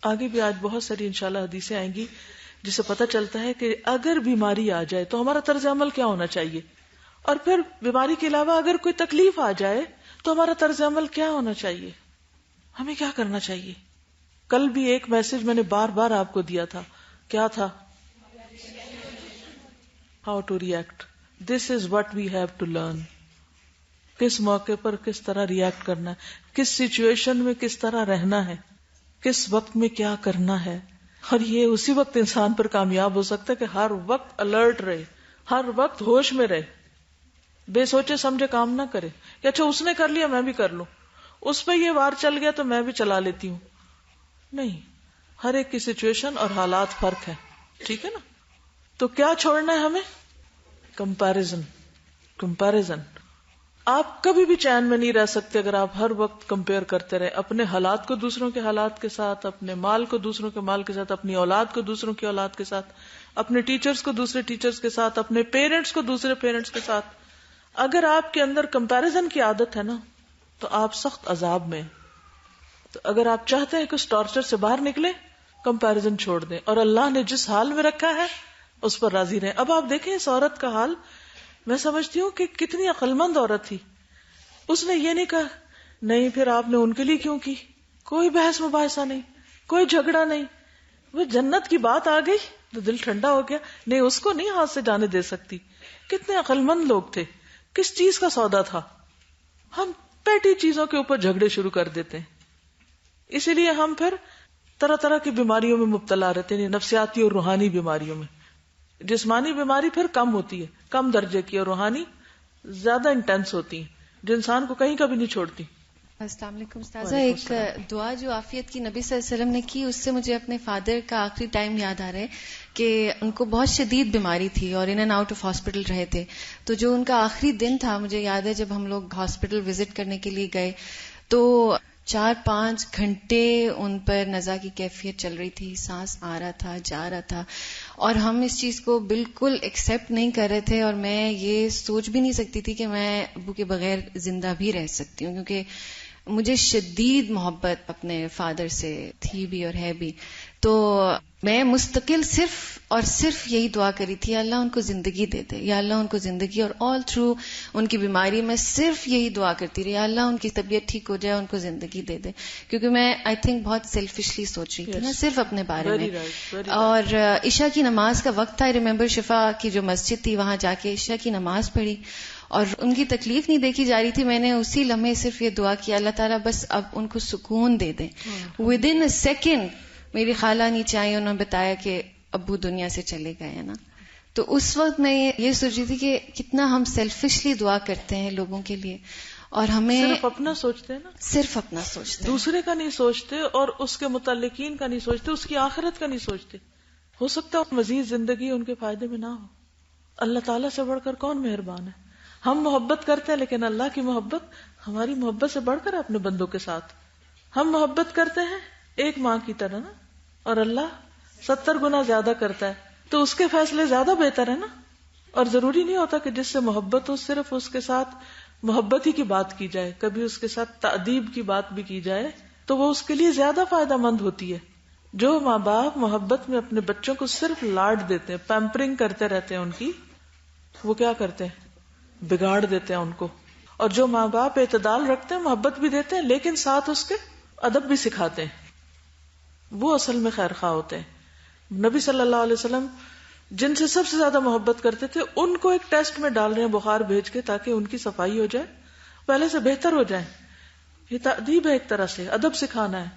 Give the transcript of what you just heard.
آگے بھی آج بہت ساری انشاءاللہ حدیثیں آئیں گی جس سے پتہ چلتا ہے کہ اگر بیماری آ جائے تو ہمارا طرز عمل کیا ہونا چاہیے، اور پھر بیماری کے علاوہ اگر کوئی تکلیف آ جائے تو ہمارا طرز عمل کیا ہونا چاہیے، ہمیں کیا کرنا چاہیے. کل بھی ایک میسج میں نے بار بار آپ کو دیا تھا، کیا تھا؟ How to react, this is what we have to learn. کس موقع پر کس طرح ریئیکٹ کرنا ہے، کس سچویشن میں کس طرح رہنا ہے، کس وقت میں کیا کرنا ہے. اور یہ اسی وقت انسان پر کامیاب ہو سکتا ہے کہ ہر وقت الرٹ رہے، ہر وقت ہوش میں رہے، بے سوچے سمجھے کام نہ کرے کہ اچھا اس نے کر لیا میں بھی کر لوں، اس پہ یہ وار چل گیا تو میں بھی چلا لیتی ہوں. نہیں، ہر ایک کی سچویشن اور حالات فرق ہے، ٹھیک ہے نا. تو کیا چھوڑنا ہے ہمیں؟ کمپیرزن. آپ کبھی بھی چین میں نہیں رہ سکتے اگر آپ ہر وقت کمپیئر کرتے رہے اپنے حالات کو دوسروں کے حالات کے ساتھ، اپنے مال کو دوسروں کے مال کے ساتھ، اپنی اولاد کو دوسروں کی اولاد کے ساتھ، اپنے ٹیچرز کو دوسرے ٹیچرز کے ساتھ، اپنے پیرنٹس کو دوسرے پیرنٹس کے ساتھ. اگر آپ کے اندر کمپیرزن کی عادت ہے نا تو آپ سخت عذاب میں ہیں. تو اگر آپ چاہتے ہیں کہ اس ٹارچر سے باہر نکلے، کمپیرزن چھوڑ دیں، اور اللہ نے جس حال میں رکھا ہے اس پر راضی رہیں. اب آپ دیکھیں اس عورت کا حال، میں سمجھتی ہوں کہ کتنی عقل مند عورت تھی. اس نے یہ نہیں کہا نہیں پھر آپ نے ان کے لیے کیوں کی، کوئی بحث مباحثہ نہیں، کوئی جھگڑا نہیں. وہ جنت کی بات آ گئی تو دل ٹھنڈا ہو گیا، نہیں اس کو نہیں ہاتھ سے جانے دے سکتی. کتنے عقل مند لوگ تھے، کس چیز کا سودا تھا. ہم پیٹی چیزوں کے اوپر جھگڑے شروع کر دیتے ہیں، اسی لیے ہم پھر طرح طرح کی بیماریوں میں مبتلا رہتے ہیں، نفسیاتی اور روحانی بیماریوں میں. جسمانی بیماری پھر کم ہوتی ہے، کم درجے کی، اور روحانی زیادہ انٹینس ہوتی ہے جو انسان کو کہیں کبھی نہیں چھوڑتی. السلام علیکم استاذہ. ایک دعا جو عافیت کی نبی صلی اللہ علیہ وسلم نے کی، اس سے مجھے اپنے فادر کا آخری ٹائم یاد آ رہا ہے کہ ان کو بہت شدید بیماری تھی اور in and out of hospital رہے تھے. تو جو ان کا آخری دن تھا، مجھے یاد ہے جب ہم لوگ ہاسپٹل وزٹ کرنے کے لیے گئے تو 4-5 گھنٹے ان پر نزا کی کیفیت چل رہی تھی، سانس آ رہا تھا جا رہا تھا، اور ہم اس چیز کو بالکل ایکسیپٹ نہیں کر رہے تھے. اور میں یہ سوچ بھی نہیں سکتی تھی کہ میں ابو کے بغیر زندہ بھی رہ سکتی ہوں، کیونکہ مجھے شدید محبت اپنے فادر سے تھی بھی اور ہے بھی. تو میں مستقل صرف اور صرف یہی دعا کری تھی، یا اللہ ان کو زندگی دے دے، یا اللہ ان کو زندگی. اور آل تھرو ان کی بیماری میں صرف یہی دعا کرتی رہی، یا اللہ ان کی طبیعت ٹھیک ہو جائے، ان کو زندگی دے دے. کیونکہ میں آئی تھنک بہت سیلفشلی سوچ رہی تھی نا، صرف اپنے بارے میں. اور عشاء کی نماز کا وقت تھا، آئی ریممبر شفا کی جو مسجد تھی وہاں جا کے عشاء کی نماز پڑھی اور ان کی تکلیف نہیں دیکھی جا رہی تھی. میں نے اسی لمحے صرف یہ دعا کی، اللہ تعالیٰ بس اب ان کو سکون دے دیں. ود ان اے سیکنڈ میری خالہ نیچے آئی، انہوں نے بتایا کہ ابو دنیا سے چلے گئے ہیں نا. تو اس وقت میں یہ سوچ رہی تھی کہ کتنا ہم سیلفشلی دعا کرتے ہیں لوگوں کے لیے، اور ہمیں صرف اپنا سوچتے ہیں نا، صرف اپنا سوچتے ہیں، دوسرے کا نہیں سوچتے، اور اس کے متعلقین کا نہیں سوچتے، اس کی آخرت کا نہیں سوچتے. ہو سکتا ہے مزید زندگی ان کے فائدے میں نہ ہو. اللہ تعالیٰ سے بڑھ کر کون مہربان ہے؟ ہم محبت کرتے ہیں لیکن اللہ کی محبت ہماری محبت سے بڑھ کر ہے اپنے بندوں کے ساتھ. ہم محبت کرتے ہیں ایک ماں کی طرح نا، اور اللہ 70 گنا زیادہ کرتا ہے، تو اس کے فیصلے زیادہ بہتر ہے نا. اور ضروری نہیں ہوتا کہ جس سے محبت ہو صرف اس کے ساتھ محبت ہی کی بات کی جائے، کبھی اس کے ساتھ تأدیب کی بات بھی کی جائے تو وہ اس کے لیے زیادہ فائدہ مند ہوتی ہے. جو ماں باپ محبت میں اپنے بچوں کو صرف لاڈ دیتے ہیں، پیمپرنگ کرتے رہتے ہیں ان کی، وہ کیا کرتے ہیں؟ بگاڑ دیتے ہیں ان کو. اور جو ماں باپ اعتدال رکھتے ہیں، محبت بھی دیتے ہیں لیکن ساتھ اس کے ادب بھی سکھاتے ہیں، وہ اصل میں خیر خواہ ہوتے ہیں. نبی صلی اللہ علیہ وسلم جن سے سب سے زیادہ محبت کرتے تھے ان کو ایک ٹیسٹ میں ڈال رہے ہیں بخار بھیج کے، تاکہ ان کی صفائی ہو جائے، پہلے سے بہتر ہو جائے. یہ تأدیب ہے، ایک طرح سے ادب سکھانا ہے.